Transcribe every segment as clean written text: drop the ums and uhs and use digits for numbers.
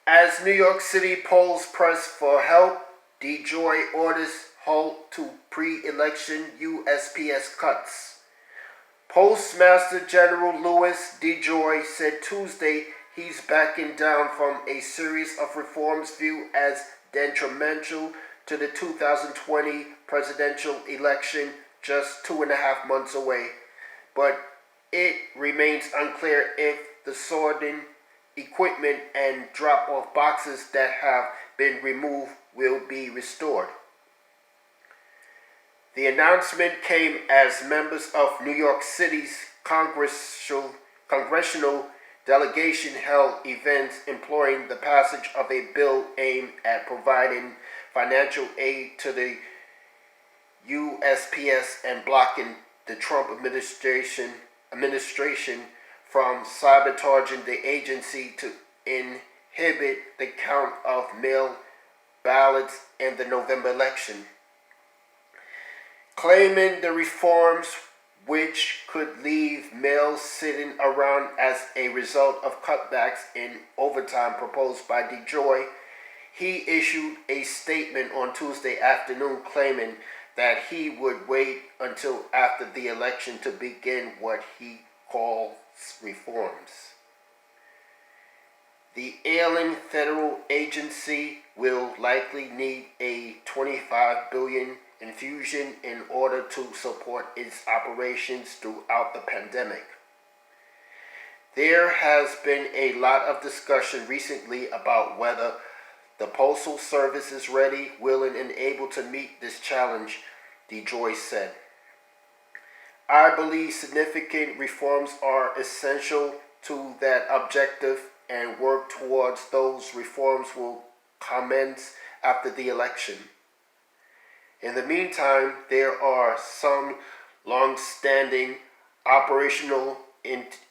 As New York City polls press for help, DeJoy orders halt to pre-election USPS cuts. Postmaster General Louis DeJoy said Tuesday he's backing down from a series of reforms viewed as detrimental to the 2020 presidential election just 2.5 months away. But it remains unclear if the sorting equipment and drop-off boxes that have been removed will be restored. The announcement came as members of New York City's congressional delegation held events imploring the passage of a bill aimed at providing financial aid to the USPS and blocking the Trump administration from sabotaging the agency to inhibit the count of mail ballots in the November election. Claiming the reforms, which could leave mail sitting around as a result of cutbacks in overtime proposed by DeJoy, he issued a statement on Tuesday afternoon claiming that he would wait until after the election to begin what he calls reforms. The ailing federal agency will likely need a $25 billion infusion in order to support its operations throughout the pandemic. There has been a lot of discussion recently about whether the Postal Service is ready, willing, and able to meet this challenge, DeJoy said. I believe significant reforms are essential to that objective, and work towards those reforms will commence after the election. In the meantime, there are some long-standing operational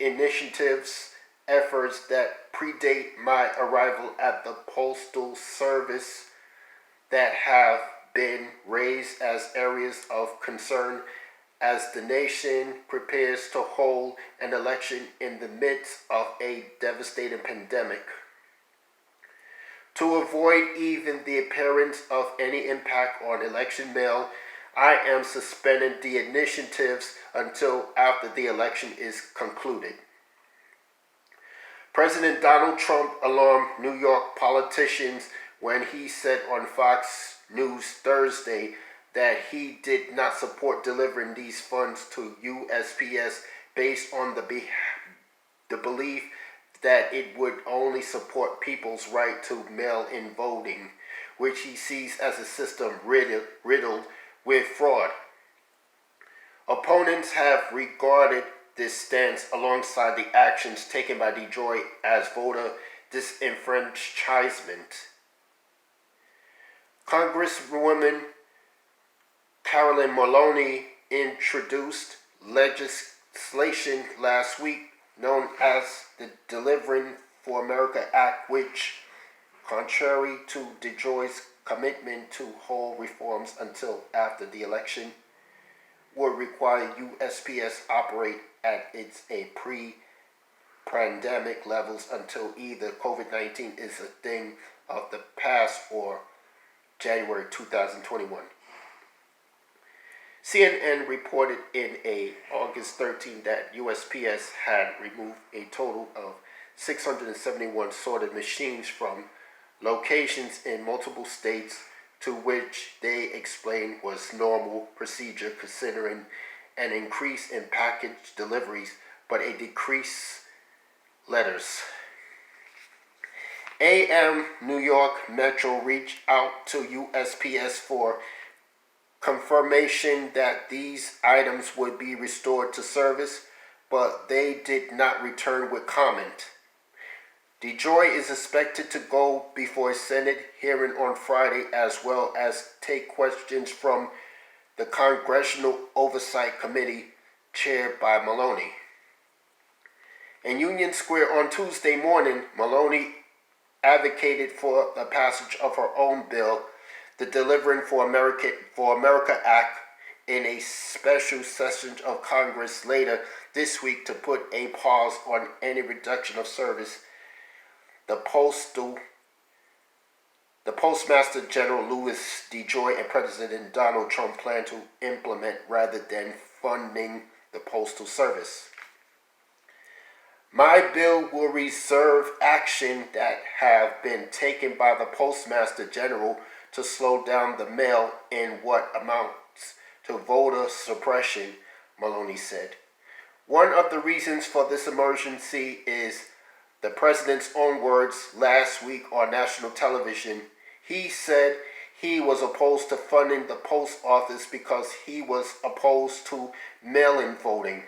initiatives, efforts that predate my arrival at the Postal Service that have been raised as areas of concern as the nation prepares to hold an election in the midst of a devastating pandemic. To avoid even the appearance of any impact on election mail, I am suspending the initiatives until after the election is concluded. President Donald Trump alarmed New York politicians when he said on Fox News Thursday that he did not support delivering these funds to USPS based on the belief that it would only support people's right to mail-in voting, which he sees as a system riddled with fraud. Opponents have regarded this stance alongside the actions taken by DeJoy as voter disenfranchisement. Congresswoman Carolyn Maloney introduced legislation last week known as the Delivering for America Act, which, contrary to DeJoy's commitment to hold reforms until after the election, would require USPS operate at its pre-pandemic levels until either COVID-19 is a thing of the past or January 2021. CNN reported in August 13 that USPS had removed a total of 671 sorted machines from locations in multiple states, to which they explained was normal procedure considering an increase in package deliveries but a decrease letters. AM New York Metro reached out to USPS for confirmation that these items would be restored to service, but they did not return with comment. DeJoy is expected to go before a Senate hearing on Friday, as well as take questions from the Congressional Oversight Committee chaired by Maloney. In Union Square on Tuesday morning, Maloney advocated for the passage of her own bill, the Delivering for America Act, in a special session of Congress later this week to put a pause on any reduction of service. The Postal the Postmaster General DeJoy and President Donald Trump plan to implement rather than funding the Postal Service. My bill will reserve action that have been taken by the Postmaster General to slow down the mail in what amounts to voter suppression, Maloney said. One of the reasons for this emergency is the president's own words last week on national television. He said he was opposed to funding the post office because he was opposed to mail-in voting.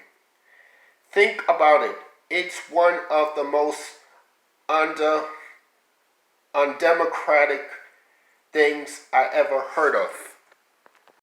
Think about it. It's one of the most undemocratic things I ever heard of.